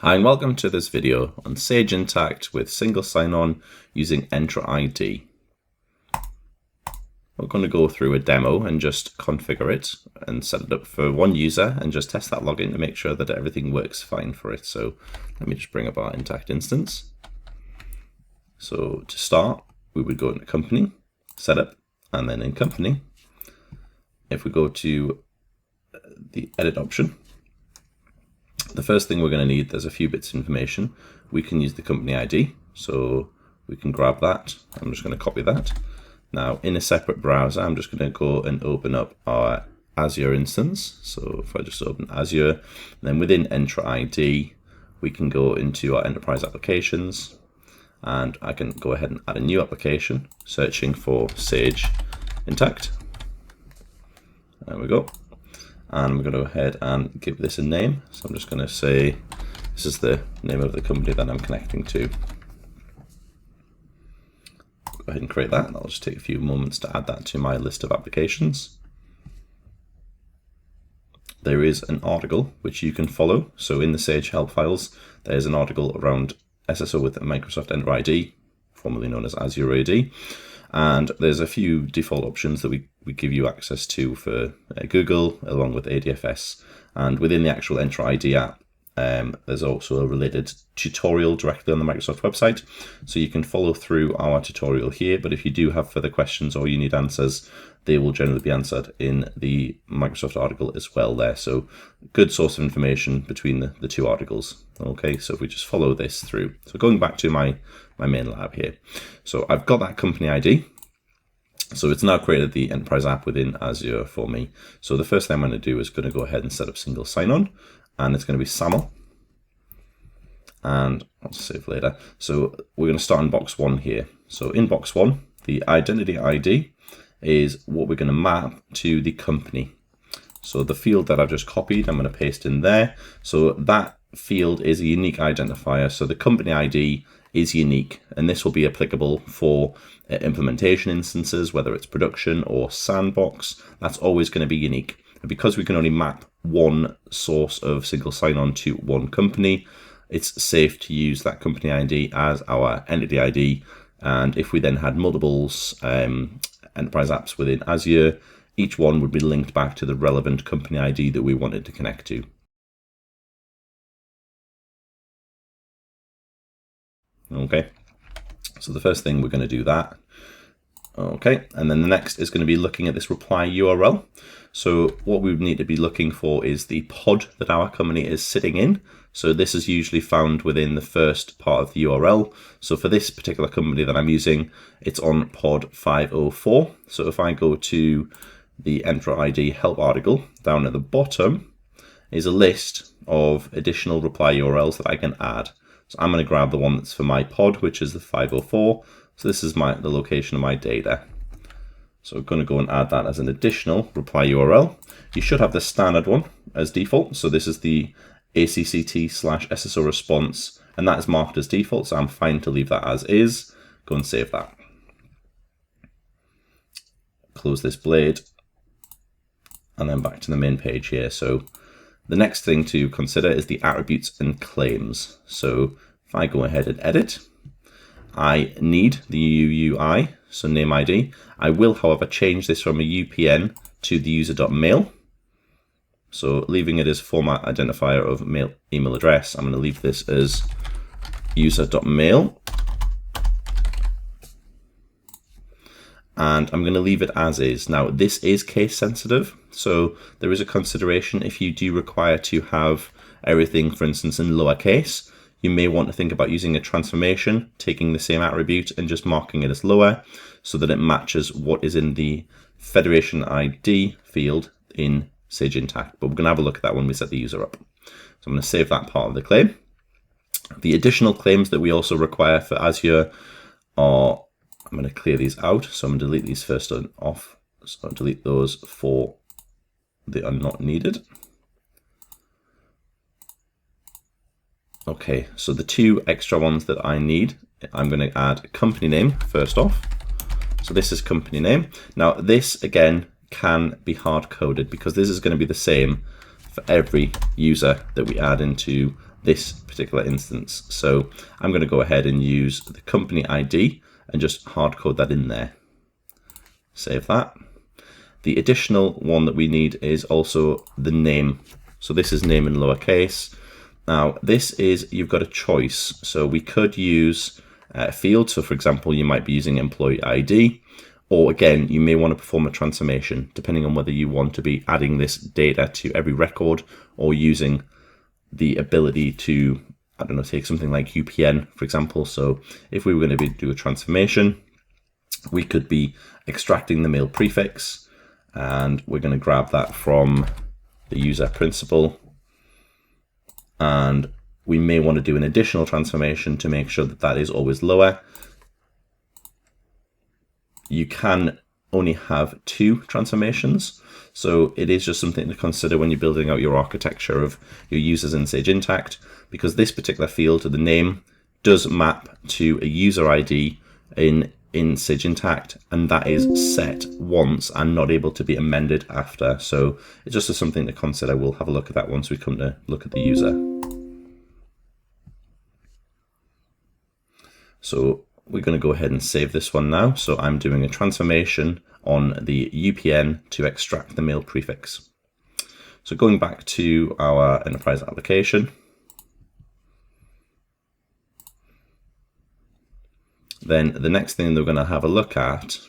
Hi and welcome to this video on Sage Intacct with single sign-on using EntraID. We're going to go through a demo and just configure it and set it up for one user and just test that login to make sure that everything works fine for it. So let me just bring up our Intacct instance. So to start, we would go into Company, Setup, and then in Company, if we go to the Edit option, the first thing we're going to need, there's a few bits of information. We can use the company ID, so we can grab that. I'm just going to copy that. Now, in a separate browser, I'm just going to go and open up our Azure instance. So if I just open Azure, then within EntraID, we can go into our enterprise applications, and I can go ahead and add a new application, searching for Sage Intacct. There we go. And we're going to go ahead and give this a name. So I'm just going to say this is the name of the company that I'm connecting to. Go ahead and create that. That'll just take a few moments to add that to my list of applications. There is an article which you can follow. So in the Sage help files, there's an article around SSO with Microsoft EntraID, formerly known as Azure AD. And there's a few default options that we give you access to for Google, along with ADFS. And within the actual EntraID app, there's also a related tutorial directly on the Microsoft website. So you can follow through our tutorial here, but if you do have further questions or you need answers, they will generally be answered in the Microsoft article as well there. So good source of information between the two articles. Okay, so if we just follow this through. So going back to my main lab here. So I've got that company ID. So it's now created the enterprise app within Azure for me. So the first thing I'm going to do is going to go ahead and set up single sign-on, and it's going to be SAML. And I'll save later. So we're going to start in box 1 here. So in box 1, the identity ID is what we're going to map to the company. So the field that I've just copied, I'm going to paste in there. So that field is a unique identifier. So the company ID is unique, and this will be applicable for implementation instances, whether it's production or sandbox. That's always going to be unique. And because we can only map one source of single sign-on to one company, it's safe to use that company ID as our entity ID. And if we then had multiples enterprise apps within Azure, each one would be linked back to the relevant company ID that we wanted to connect to. Okay, so the first thing we're going to do that. Okay, and then the next is going to be looking at this reply URL. So what we would need to be looking for is the pod that our company is sitting in. So this is usually found within the first part of the URL. So for this particular company that I'm using, it's on pod 504. So if I go to the EntraID help article, down at the bottom is a list of additional reply URLs that I can add. So I'm going to grab the one that's for my pod, which is the 504. So this is the location of my data. So I'm going to go and add that as an additional reply URL. You should have the standard one as default. So this is the ACCT/SSO response, and that is marked as default. So I'm fine to leave that as is. Go and save that. Close this blade, and then back to the main page here. So the next thing to consider is the attributes and claims. So if I go ahead and edit, I need the UUI, so name ID. I will, however, change this from a UPN to the user.mail. So leaving it as format identifier of mail email address, I'm going to leave this as user.mail. And I'm going to leave it as is. Now, this is case sensitive, so there is a consideration if you do require to have everything, for instance, in lowercase. You may want to think about using a transformation, taking the same attribute and just marking it as lower so that it matches what is in the Federation ID field in Sage Intacct. But we're going to have a look at that when we set the user up. So I'm going to save that part of the claim. The additional claims that we also require for Azure are, I'm going to clear these out. So I'm going to delete these first off. So I'll delete those for they are not needed. Okay, so the two extra ones that I need, I'm going to add a company name first off. So this is company name. Now this again can be hard coded because this is going to be the same for every user that we add into this particular instance. So I'm going to go ahead and use the company ID and just hard code that in there. Save that. The additional one that we need is also the name. So this is name in lowercase. Now this is, you've got a choice. So we could use a field. So for example, you might be using employee ID, or again, you may want to perform a transformation depending on whether you want to be adding this data to every record or using the ability to, I don't know, take something like UPN, for example. So if we were going to do a transformation, we could be extracting the mail prefix, and we're going to grab that from the user principal. And we may want to do an additional transformation to make sure that that is always lower. You can only have 2 transformations. So it is just something to consider when you're building out your architecture of your users in Sage Intacct, because this particular field, the name, does map to a user ID in Sage Intacct, and that is set once and not able to be amended after. So it's just something to consider. We'll have a look at that once we come to look at the user. So we're going to go ahead and save this one now. So I'm doing a transformation on the UPN to extract the mail prefix. So going back to our enterprise application, then the next thing that we're going to have a look at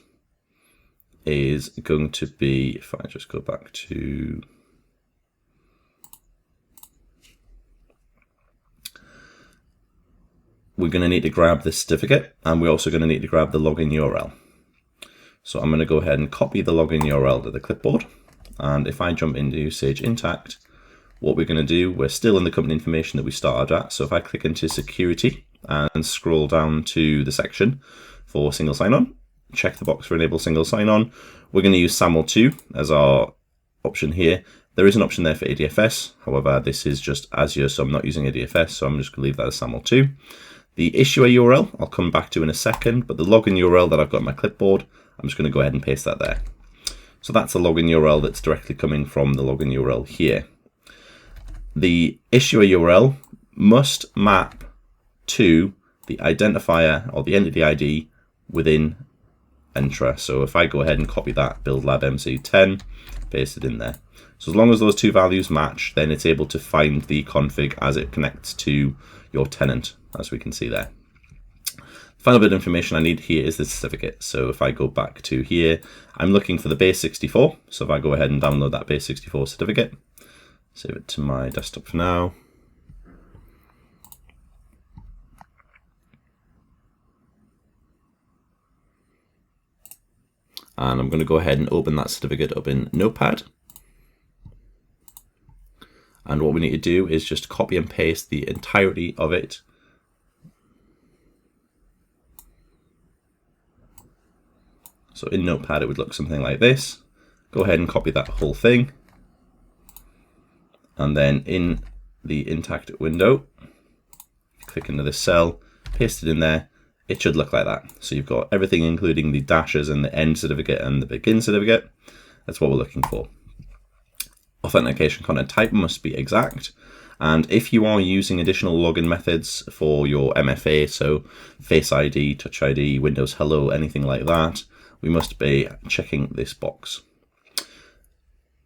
is going to be, if I just go back to, we're going to need to grab the certificate, and we're also going to need to grab the login URL. So I'm going to go ahead and copy the login URL to the clipboard. And if I jump into Sage Intacct, what we're going to do, we're still in the company information that we started at. So if I click into security and scroll down to the section for single sign-on, check the box for enable single sign-on. We're going to use SAML2 as our option here. There is an option there for ADFS. However, this is just Azure, so I'm not using ADFS. So I'm just going to leave that as SAML2. The issuer URL, I'll come back to in a second, but the login URL that I've got on my clipboard, I'm just going to go ahead and paste that there. So that's the login URL that's directly coming from the login URL here. The issuer URL must map to the identifier or the entity ID within Entra. So if I go ahead and copy that, build lab MC10, paste it in there. So as long as those 2 values match, then it's able to find the config as it connects to your tenant, as we can see there. The final bit of information I need here is the certificate. So if I go back to here, I'm looking for the base 64. So if I go ahead and download that base 64 certificate, save it to my desktop for now. And I'm going to go ahead and open that certificate up in Notepad. And what we need to do is just copy and paste the entirety of it. So in Notepad, it would look something like this. Go ahead and copy that whole thing. And then in the Intacct window, click into this cell, paste it in there. It should look like that. So you've got everything, including the dashes and the end certificate and the begin certificate. That's what we're looking for. Authentication content type must be exact. And if you are using additional login methods for your MFA, so Face ID, Touch ID, Windows Hello, anything like that, we must be checking this box.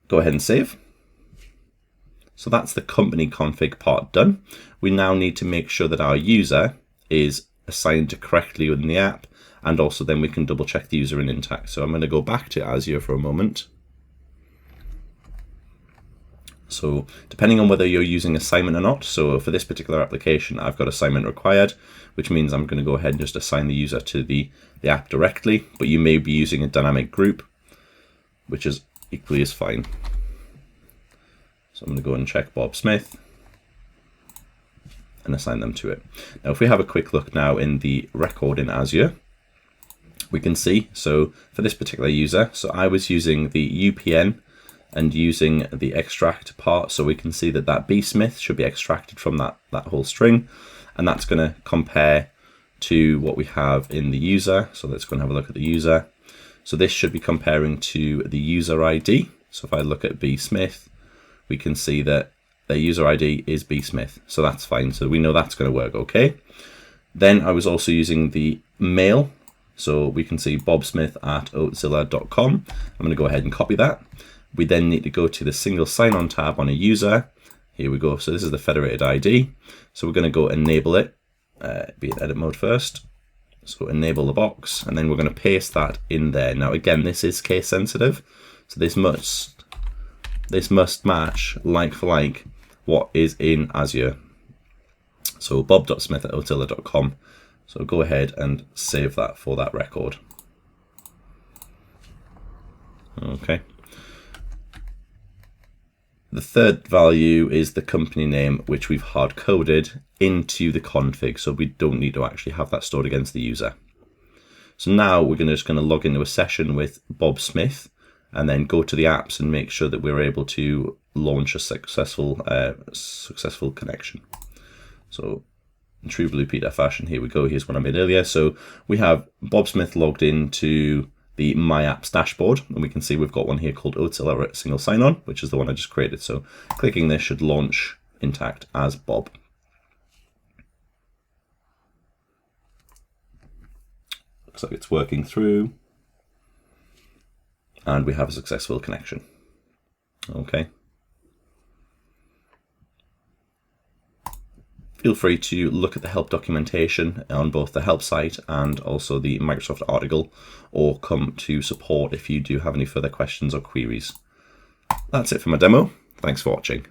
Go ahead and save. So that's the company config part done. We now need to make sure that our user is assigned correctly within the app, and also then we can double check the user in Intacct. So I'm going to go back to Azure for a moment. So depending on whether you're using assignment or not, so for this particular application, I've got assignment required, which means I'm going to go ahead and just assign the user to the app directly, but you may be using a dynamic group, which is equally as fine. So I'm going to go and check Bob Smith and assign them to it. Now, if we have a quick look now in the record in Azure, we can see, so for this particular user, so I was using the UPN and using the extract part, so we can see that that B Smith should be extracted from that whole string, and that's going to compare to what we have in the user. So let's go and have a look at the user. So this should be comparing to the user ID. So if I look at B Smith, we can see that their user ID is bsmith, so that's fine. So we know that's going to work okay. Then I was also using the mail, so we can see bobsmith@oatzilla.com. I'm going to go ahead and copy that. We then need to go to the single sign-on tab on a user. Here we go. So this is the federated ID. So we're going to go enable it, be in edit mode first. So enable the box, and then we're going to paste that in there. Now again, this is case sensitive, so this must match like for like what is in Azure. So bob.smith@oatzilla.com. So go ahead and save that for that record. Okay. The third value is the company name, which we've hard coded into the config, so we don't need to actually have that stored against the user. So now we're just going to log into a session with Bob Smith, and then go to the apps and make sure that we're able to launch a successful connection. So in true Blue Peter fashion, here we go. Here's what I made earlier. So we have Bob Smith logged into the My Apps dashboard, and we can see we've got one here called Oatzilla single sign-on, which is the one I just created. So clicking this should launch Intacct as Bob. Looks like it's working through, and we have a successful connection. Okay. Feel free to look at the help documentation on both the help site and also the Microsoft article, or come to support if you do have any further questions or queries. That's it for my demo. Thanks for watching.